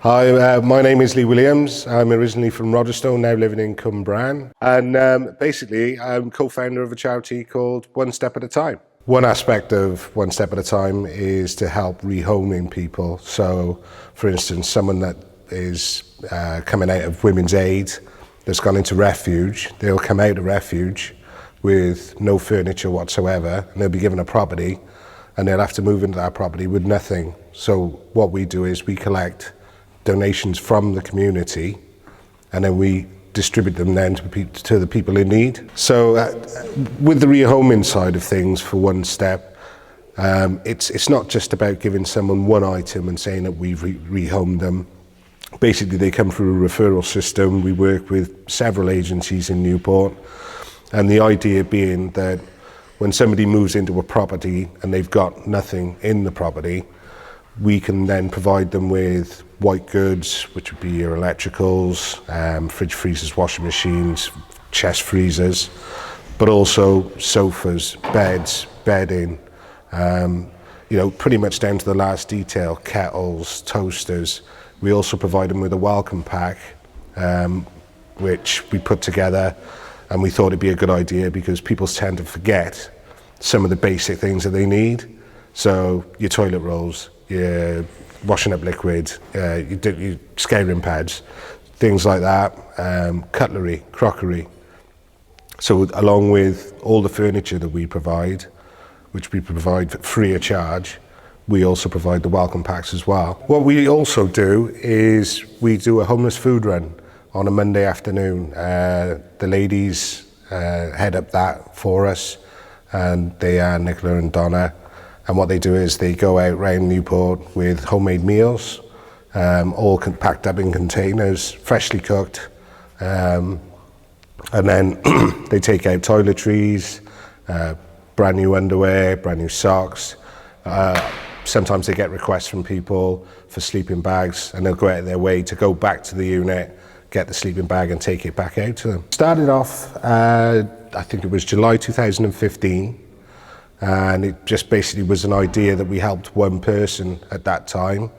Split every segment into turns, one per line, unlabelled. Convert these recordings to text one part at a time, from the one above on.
Hi, my name is Lee Williams. I'm originally from Rogerstone, now living in Cwmbran. And basically, I'm co-founder of a charity called One Step at a Time. One aspect of One Step at a Time is to help rehoming people. So, for instance, someone that is coming out of Women's Aid that's gone into refuge, they'll come out of refuge with no furniture whatsoever, and they'll be given a property, and they'll have to move into that property with nothing. So what we do is we collect donations from the community, and then we distribute them then to the people in need. So with the rehoming side of things for One Step, it's not just about giving someone one item and saying that we've rehomed them. Basically, they come through a referral system. We work with several agencies in Newport, and the idea being that when somebody moves into a property and they've got nothing in the property, we can then provide them with white goods, which would be your electricals, fridge freezers, washing machines, chest freezers, but also sofas, beds, bedding, pretty much down to the last detail, kettles, toasters. We also provide them with a welcome pack, which we put together, and we thought it'd be a good idea because people tend to forget some of the basic things that they need. So your toilet rolls, your washing up liquid, your scouring pads, things like that, cutlery, crockery. So along with all the furniture that we provide, which we provide free of charge, we also provide the welcome packs as well. What we also do is we do a homeless food run on a Monday afternoon. The ladies head up that for us, and they are Nicola and Donna. And what they do is they go out around Newport with homemade meals, all packed up in containers, freshly cooked. And then they take out toiletries, brand new underwear, brand new socks. Sometimes they get requests from people for sleeping bags, and they'll go out of their way to go back to the unit, get the sleeping bag and take it back out to them. Started off, I think it was July 2015. And it just basically was an idea that we helped one person at that time,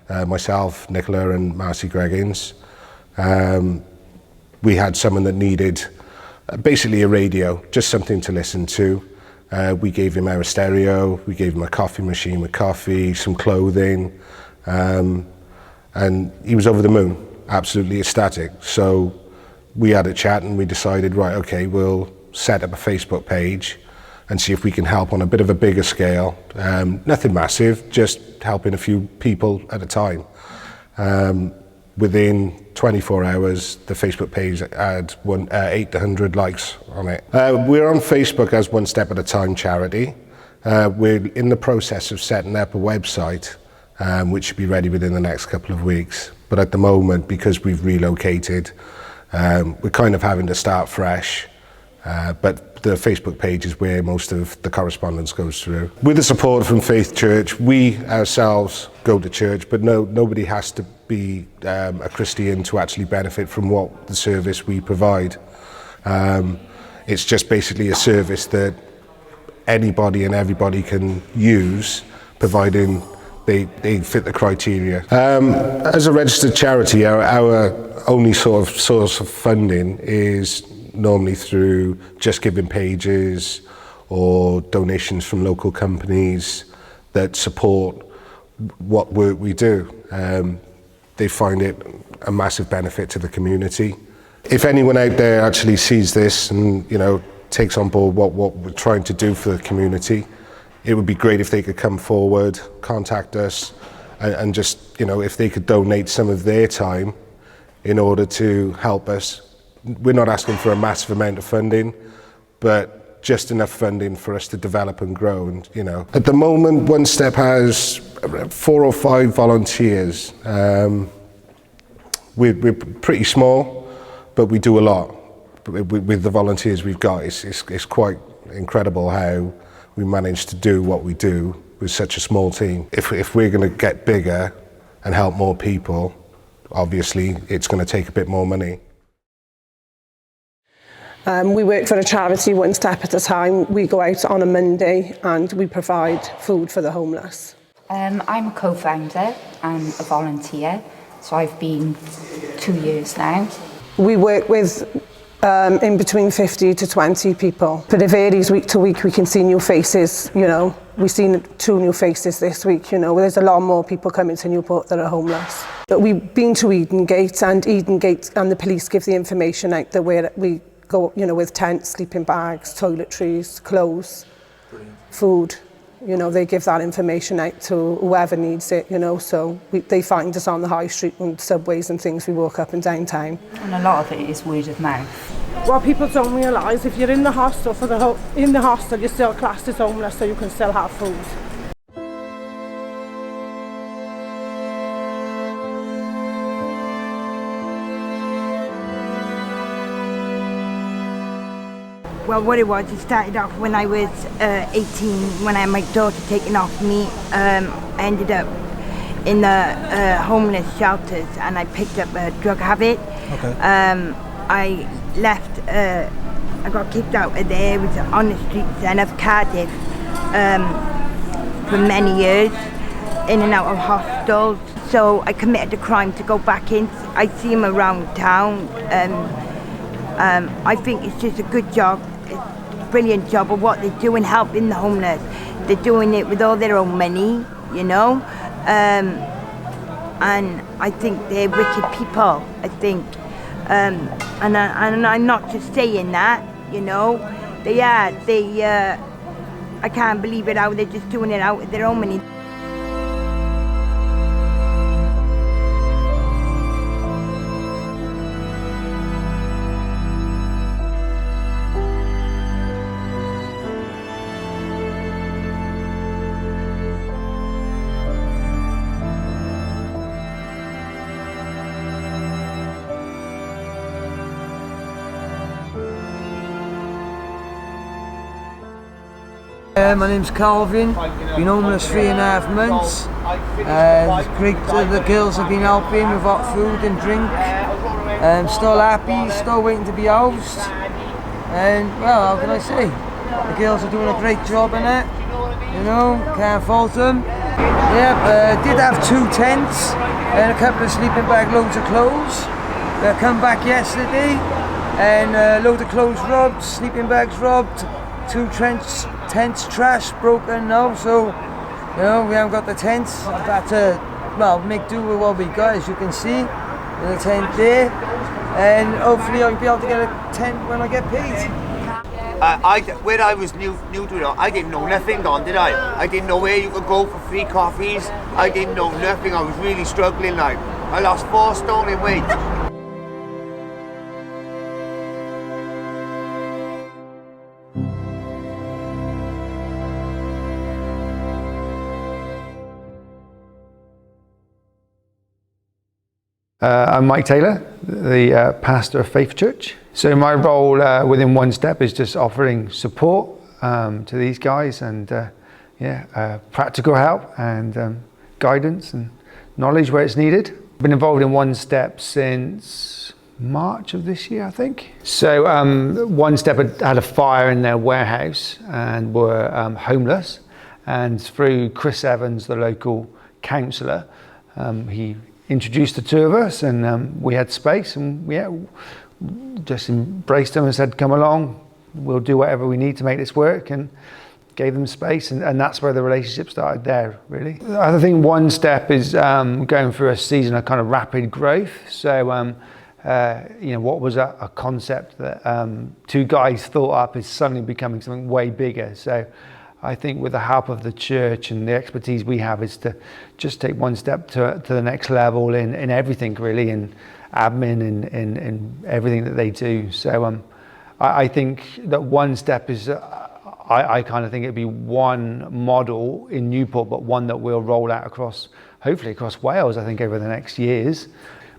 myself, Nicola and Marcy Greggins. We had someone that needed basically a radio, just something to listen to. We gave him our stereo, we gave him a coffee machine with coffee, some clothing, and he was over the moon, absolutely ecstatic. So we had a chat and we decided, right, okay, we'll set up a Facebook page and see if we can help on a bit of a bigger scale. Nothing massive, just helping a few people at a time. Within 24 hours, the Facebook page had 800 likes on it. We're on Facebook as One Step at a Time charity. We're in the process of setting up a website, which should be ready within the next couple of weeks. But at the moment, because we've relocated, we're kind of having to start fresh. But the Facebook page is where most of the correspondence goes through. With the support from Faith Church, we ourselves go to church, but nobody has to be a Christian to actually benefit from what the service we provide. It's just basically a service that anybody and everybody can use, providing they fit the criteria. As a registered charity, our only sort of source of funding is normally through Just Giving pages or donations from local companies that support what work we do. They find it a massive benefit to the community. If anyone out there actually sees this and takes on board what we're trying to do for the community, it would be great if they could come forward, contact us, and just if they could donate some of their time in order to help us. We're not asking for a massive amount of funding, but just enough funding for us to develop and grow. And at the moment, One Step has 4 or 5 volunteers. We're pretty small, but we do a lot. With the volunteers we've got, it's quite incredible how we manage to do what we do with such a small team. If we're going to get bigger and help more people, obviously it's going to take a bit more money.
We work for a charity One Step at a Time. We go out on a Monday and we provide food for the homeless.
I'm a co-founder and a volunteer. So I've been 2 years now.
We work with in between 50 to 20 people, but it varies week to week. We can see new faces, you know. We've seen 2 new faces this week, you know. There's a lot more people coming to Newport that are homeless. But we've been to Edengate, and the police give the information out that we go, you know, with tents, sleeping bags, toiletries, clothes, food. You know, they give that information out to whoever needs it, you know, so they find us on the high street and subways and things. We walk up and down town.
And a lot of it is word of mouth.
What people don't realise, if you're in the hostel, you're still classed as homeless, so you can still have food.
Well, what it was, it started off when I was 18, when I had my daughter taken off me. I ended up in the homeless shelters and I picked up a drug habit. Okay. I left, I got kicked out of there. It was on the streets then of Cardiff for many years, in and out of hostels. So I committed a crime to go back in. I see them around town. I think it's just a good job. Brilliant job of what they're doing, helping the homeless. They're doing it with all their own money, you know, and I think they're wicked people, I think, and I'm not just saying that, you know, I can't believe it how they're just doing it out of their own money.
My name's Calvin, been homeless 3.5 months. Great, the girls have been helping with hot food and drink. Still happy, still waiting to be housed. And well, how can I say? The girls are doing a great job in it, you know, can't fault them. Yeah, did have 2 tents and a couple of sleeping bag loads of clothes. Come back yesterday and a load of clothes robbed, sleeping bags robbed, 2 tents trashed, broken now, so you know, we haven't got the tents. We've had to, well, make do with what we got, as you can see, with the tent there, and hopefully I'll be able to get a tent when I get paid.
When I was new to it, I didn't know nothing on, did I? I didn't know where you could go for free coffees. I didn't know nothing. I was really struggling. Like, I lost 4 stone in weight.
I'm Mike Taylor, the pastor of Faith Church. So my role within One Step is just offering support to these guys and practical help and guidance and knowledge where it's needed. I've been involved in One Step since March of this year, I think. So One Step had a fire in their warehouse and were homeless, and through Chris Evans, the local councillor, he introduced the 2 of us, and we had space, and we just embraced them and said, come along, we'll do whatever we need to make this work, and gave them space, and that's where the relationship started there, really. I think One Step is going through a season of kind of rapid growth. So you know, what was a concept that 2 guys thought up is suddenly becoming something way bigger. So I think with the help of the church and the expertise we have is to just take one step to the next level in everything, really, in admin and in everything that they do. So I think that One Step is, I kind of think it'd be one model in Newport, but one that we'll roll out across, hopefully across Wales, I think, over the next years.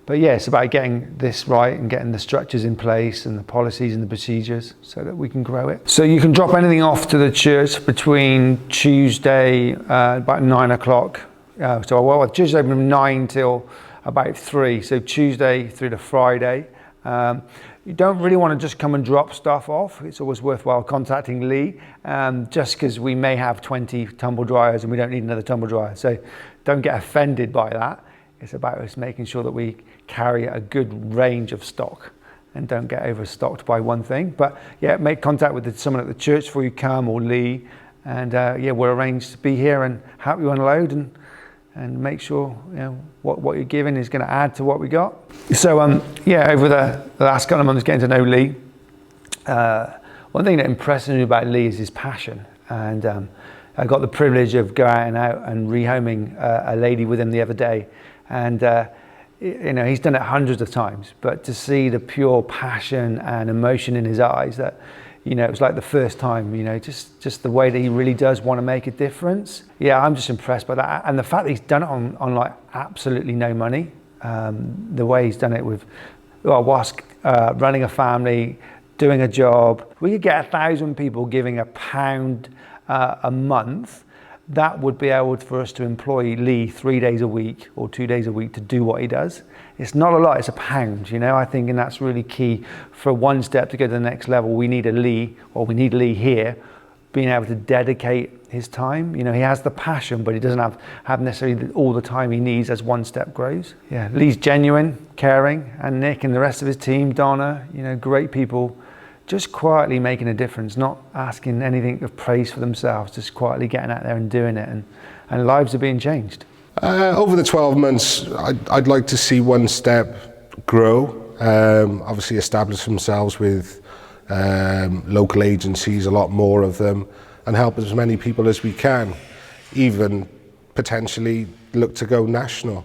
But yeah, it's about getting this right and getting the structures in place and the policies and the procedures so that we can grow it. So you can drop anything off to the church between Tuesday, about 9 o'clock. Tuesday from 9 till about 3. So Tuesday through to Friday. You don't really want to just come and drop stuff off. It's always worthwhile contacting Lee, just because we may have 20 tumble dryers and we don't need another tumble dryer. So don't get offended by that. It's about us making sure that we carry a good range of stock and don't get overstocked by one thing. But yeah, make contact with someone at the church before you come, or Lee, and yeah, we'll arrange to be here and help you unload and make sure what you're giving is going to add to what we got. So yeah, over the last couple of months getting to know Lee, one thing that impresses me about Lee is his passion. And I got the privilege of going out and rehoming a lady with him the other day, and he's done it hundreds of times, but to see the pure passion and emotion in his eyes, that it was like the first time, just the way that he really does want to make a difference. Yeah, I'm just impressed by that, and the fact that he's done it on like absolutely no money, the way he's done it with whilst running a family, doing a job. We could get 1,000 people giving £1 a month. That would be able for us to employ Lee 3 days a week or 2 days a week to do what he does. It's not a lot, it's £1, I think, and that's really key for One Step to go to the next level. We need we need Lee here, being able to dedicate his time. He has the passion, but he doesn't have necessarily all the time he needs as One Step grows. Yeah, Lee's genuine, caring, and Nick and the rest of his team, Donna, great people, just quietly making a difference, not asking anything of praise for themselves, just quietly getting out there and doing it, and lives are being changed.
Over the 12 months, I'd like to see One Step grow, obviously establish themselves with local agencies, a lot more of them, and help as many people as we can, even potentially look to go national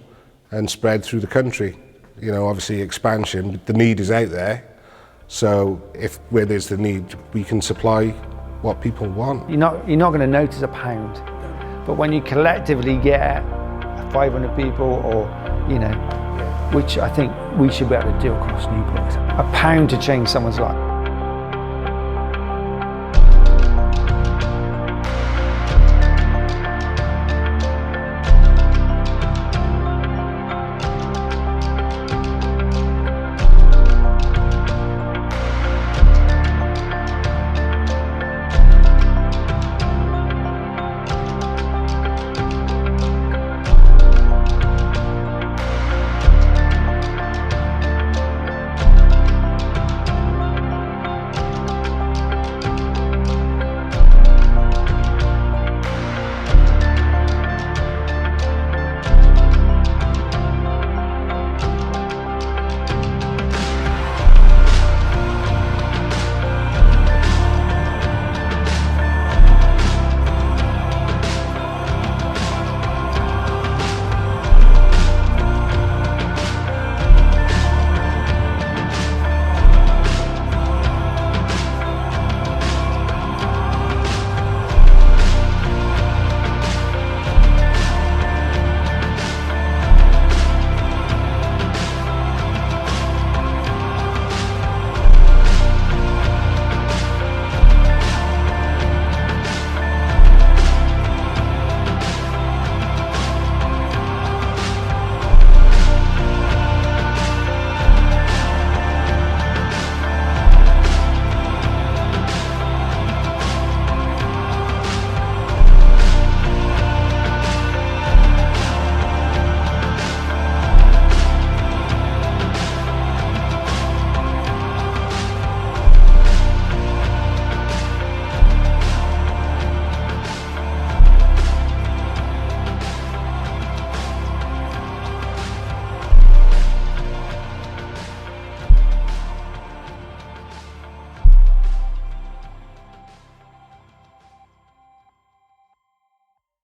and spread through the country. Obviously expansion, the need is out there. So where there's the need, we can supply what people want. You're not
going to notice £1, but when you collectively get 500 people, or which I think we should be able to do across Newport, £1 to change someone's life.